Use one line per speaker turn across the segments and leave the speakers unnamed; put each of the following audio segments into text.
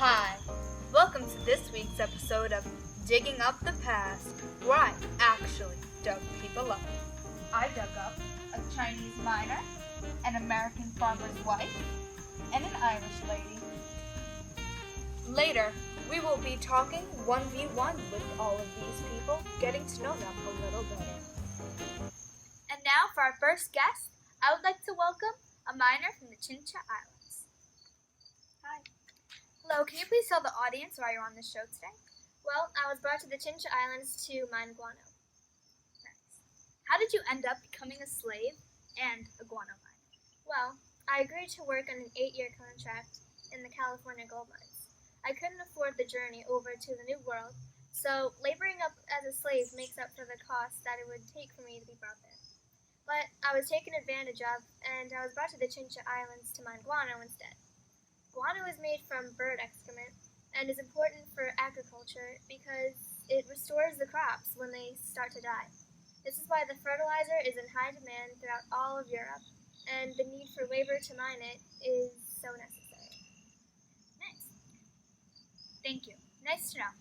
Hi, welcome to this week's episode of Digging Up the Past, where I actually dug people up. I dug up a Chinese miner, an American farmer's wife, and an Irish lady. Later, we will be talking 1v1 with all of these people, getting to know them a little better. And now for our first guest, I would like to welcome a miner from the Chincha Islands. Hi. Hello, can you please tell the audience why you're on this show today?
Well, I was brought to the Chincha Islands to mine guano.
Nice. How did you end up becoming a slave and a guano miner?
Well, I agreed to work on an 8-year contract in the California gold mines. I couldn't afford the journey over to the New World, so laboring up as a slave makes up for the cost that it would take for me to be brought there. But I was taken advantage of, and I was brought to the Chincha Islands to mine guano instead. Guano is made from bird excrement and is important for agriculture because it restores the crops when they start to die. This is why the fertilizer is in high demand throughout all of Europe, and the need for labor to mine it is so necessary.
Nice. Thank you. Nice to know.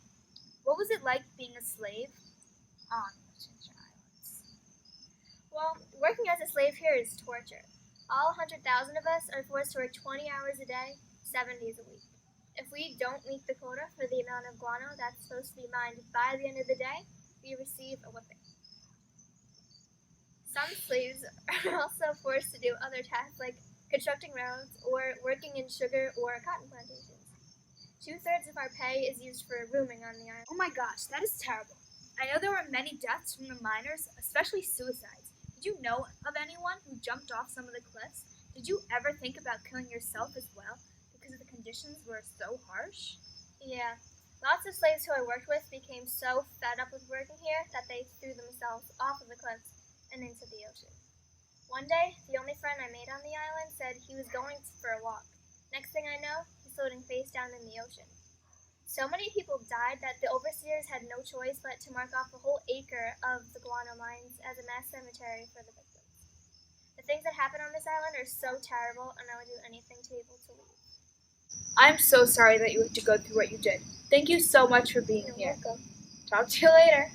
What was it like being a slave on the Chincha Islands?
Well, working as a slave here is torture. All 100,000 of us are forced to work 20 hours a day, 7 days a week. If we don't meet the quota for the amount of guano that's supposed to be mined by the end of the day, we receive a whipping. Some slaves are also forced to do other tasks like constructing roads or working in sugar or cotton plantations. 2/3 of our pay is used for rooming on the island.
Oh my gosh, that is terrible. I know there were many deaths from the miners, especially suicides. Did you know of anyone who jumped off some of the cliffs? Did you ever think about killing yourself as well because the conditions were so harsh?
Yeah, lots of slaves who I worked with became so fed up with working here that they threw themselves off of the cliffs and into the ocean. One day, the only friend I made on the island said he was going for a walk. Next thing I know, he's floating face down in the ocean. So many people died that the overseers had no choice but to mark off a whole acre of the guano mines as a mass cemetery for the victims. The things that happen on this island are so terrible, and I would do anything to be able to leave.
I'm so sorry that you had to go through what you did. Thank you so much for being
You're
here.
welcome.
Talk to you later.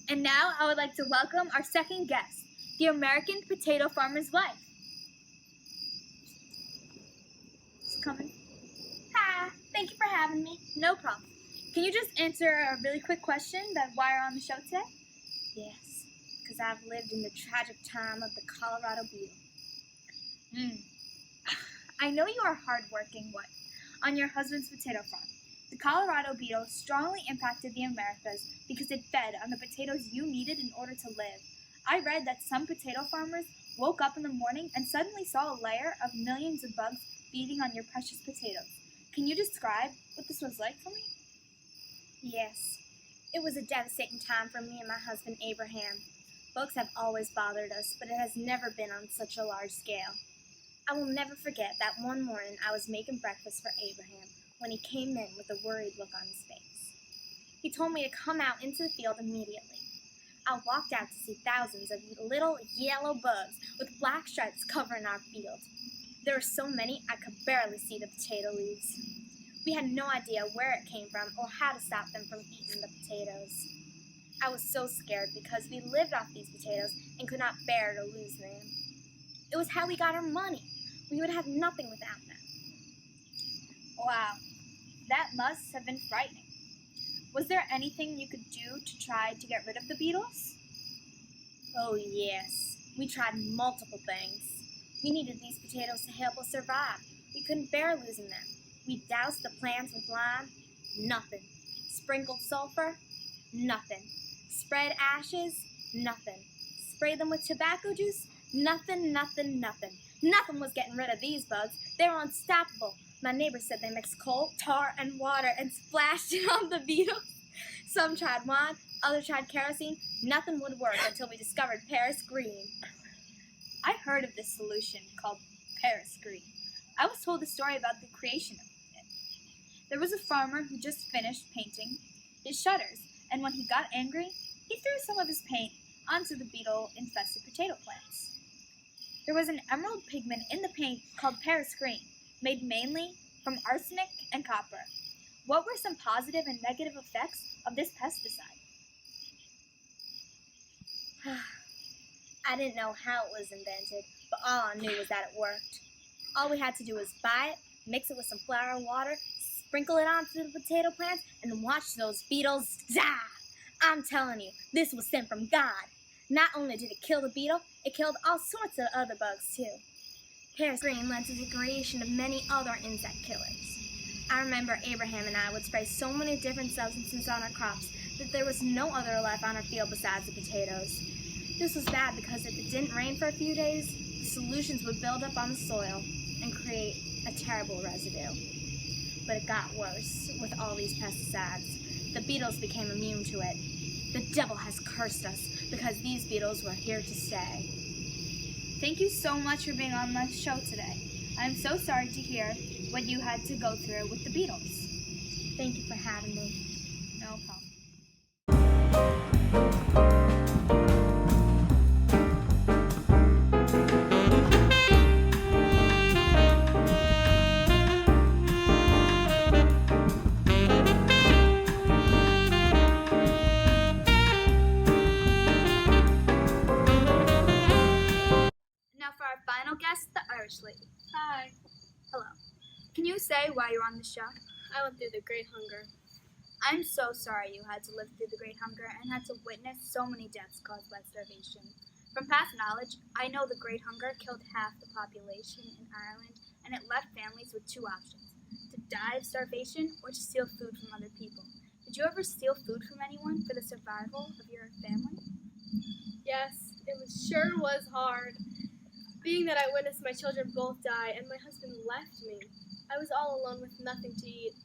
And now I would like to welcome our second guest, the American potato farmer's wife. She's coming.
Hi, thank you for having me.
No problem. Can you just answer a really quick question that why you're on the show today?
Yes, because I've lived in the tragic time of the Colorado beetle.
I know you are a hardworking wife on your husband's potato farm. The Colorado beetle strongly impacted the Americas because it fed on the potatoes you needed in order to live. I read that some potato farmers woke up in the morning and suddenly saw a layer of millions of bugs feeding on your precious potatoes. Can you describe what this was like for me?
Yes, it was a devastating time for me and my husband Abraham. Bugs have always bothered us, but it has never been on such a large scale. I will never forget that one morning I was making breakfast for Abraham when he came in with a worried look on his face. He told me to come out into the field immediately. I walked out to see thousands of little yellow bugs with black stripes covering our field. There were so many I could barely see the potato leaves. We had no idea where it came from or how to stop them from eating the potatoes. I was so scared because we lived off these potatoes and could not bear to lose them. It was how we got our money. We would have nothing without them.
Wow, that must have been frightening. Was there anything you could do to try to get rid of the beetles?
Oh yes, we tried multiple things. We needed these potatoes to help us survive. We couldn't bear losing them. We doused the plants with lime, nothing. Sprinkled sulfur, nothing. Spread ashes, nothing. Sprayed them with tobacco juice, nothing. Nothing was getting rid of these bugs. They were unstoppable. My neighbor said they mixed coal, tar, and water and splashed it on the beetles. Some tried wine, Others tried kerosene. Nothing would work until we discovered Paris Green.
I heard of this solution called Paris Green. I was told a story about the creation of it. There was a farmer who just finished painting his shutters, and when he got angry, he threw some of his paint onto the beetle-infested potato plants. There was an emerald pigment in the paint called Paris Green, made mainly from arsenic and copper. What were some positive and negative effects of this pesticide?
I didn't know how it was invented, but all I knew was that it worked. All we had to do was buy it, mix it with some flour and water, sprinkle it onto the potato plants, and watch those beetles die. I'm telling you, this was sent from God. Not only did it kill the beetle, it killed all sorts of other bugs too. Paris Green led to the creation of many other insect killers. I remember Abraham and I would spray so many different substances on our crops that there was no other left on our field besides the potatoes. This was bad because if it didn't rain for a few days, the solutions would build up on the soil and create a terrible residue. But it got worse with all these pesticides. The beetles became immune to it. The devil has cursed us because these beetles were here to stay.
Thank you so much for being on my show today. I'm so sorry to hear what you had to go through with the beetles.
Thank you for having me.
No problem. Now for our final guest, the Irish lady.
Hi.
Hello. Can you say why you're on the show?
I went through the Great Hunger.
I'm so sorry you had to live through the Great Hunger and had to witness so many deaths caused by starvation. From past knowledge, I know the Great Hunger killed half the population in Ireland, and it left families with two options: to die of starvation or to steal food from other people. Did you ever steal food from anyone for the survival of your family?
Yes, it sure was hard. Being that I witnessed my children both die and my husband left me, I was all alone with nothing to eat.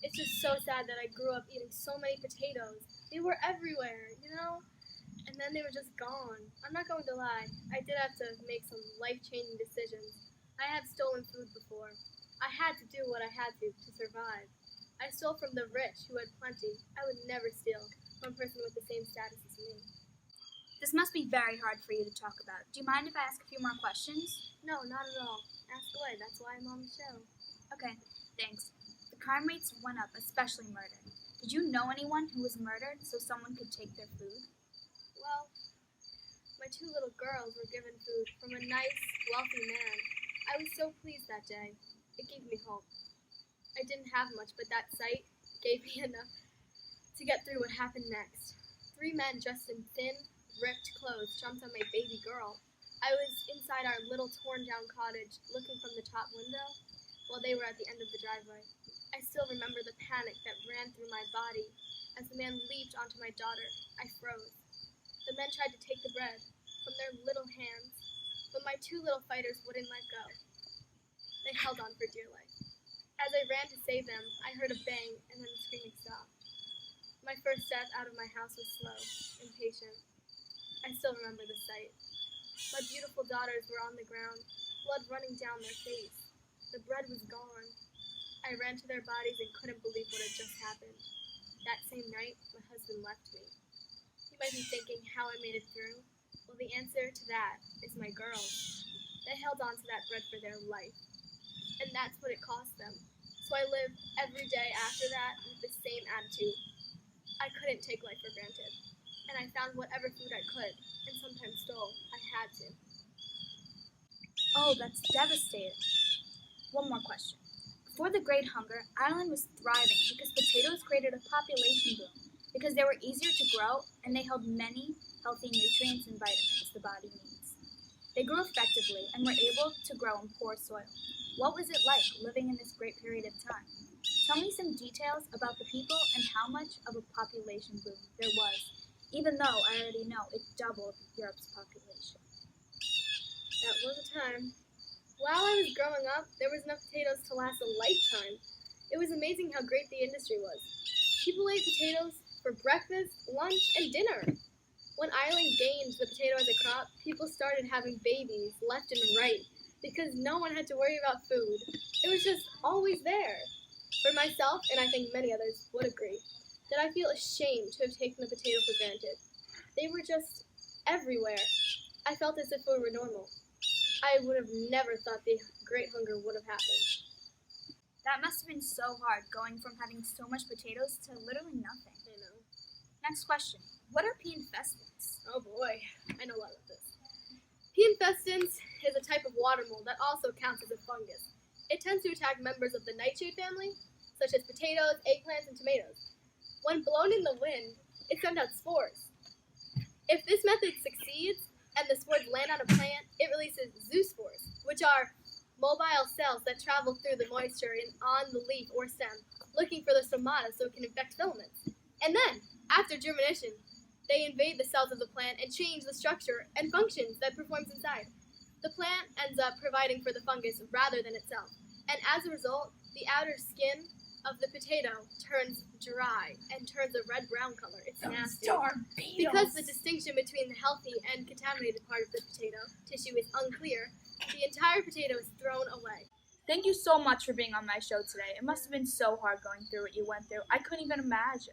It's just so sad that I grew up eating so many potatoes. They were everywhere, you know? And then they were just gone. I'm not going to lie, I did have to make some life-changing decisions. I have stolen food before. I had to do what I had to survive. I stole from the rich who had plenty. I would never steal from a person with the same status as me.
This must be very hard for you to talk about. Do you mind if I ask a few more questions?
No, not at all. Ask away, that's why I'm on the show.
Okay, thanks. The crime rates went up, especially murder. Did you know anyone who was murdered so someone could take their food?
Well, my two little girls were given food from a nice, wealthy man. I was so pleased that day. It gave me hope. I didn't have much, but that sight gave me enough to get through what happened next. 3 men dressed in thin, ripped clothes jumped on my baby girl. I was inside our little torn-down cottage, looking from the top window, while they were at the end of the driveway. I still remember the panic that ran through my body. As the man leaped onto my daughter, I froze. The men tried to take the bread from their little hands, but my 2 little fighters wouldn't let go. They held on for dear life. As I ran to save them, I heard a bang, and then the screaming stopped. My first step out of my house was slow, impatient. I still remember the sight. My beautiful daughters were on the ground, blood running down their face. The bread was gone. I ran to their bodies and couldn't believe what had just happened. That same night, my husband left me. You might be thinking how I made it through. Well, the answer to that is my girls. They held on to that bread for their life. And that's what it cost them. So I lived every day after that with the same attitude. I couldn't take life for granted. And I found whatever food I could, and sometimes stole. I had to.
Oh, that's devastating. One more question. Before the Great Hunger, Ireland was thriving because potatoes created a population boom, because they were easier to grow and they held many healthy nutrients and vitamins the body needs. They grew effectively and were able to grow in poor soil. What was it like living in this great period of time? Tell me some details about the people and how much of a population boom there was, even though I already know it doubled Europe's population.
That was a time. While I was growing up, there was enough potatoes to last a lifetime. It was amazing how great the industry was. People ate potatoes
for breakfast, lunch, and dinner. When Ireland gained the potato as a crop, people started having babies left and right because no one had to worry about food. It was just always there. For myself, and I think many others would agree, that I feel ashamed to have taken the potato for granted. They were just everywhere. I felt as if it were normal. I would have never thought the Great Hunger would have happened.
That must have been so hard, going from having so much potatoes to literally nothing.
I know.
Next question. What are P. infestans?
Oh boy, I know a lot about this. P. infestans is a type of water mold that also counts as a fungus. It tends to attack members of the nightshade family, such as potatoes, eggplants, and tomatoes. When blown in the wind, it sends out spores. If this method succeeds and the spores land on a plant, it releases zoospores, which are mobile cells that travel through the moisture on the leaf or stem, looking for the stomata so it can infect filaments. And then, after germination, they invade the cells of the plant and change the structure and functions that performs inside. The plant ends up providing for the fungus rather than itself, and as a result, the outer skin of the potato turns dry and turns a red-brown color. It's nasty. Because the distinction between the healthy and contaminated part of the potato tissue is unclear, the entire potato is thrown away.
Thank you so much for being on my show today. It must have been so hard going through what you went through. I couldn't even imagine.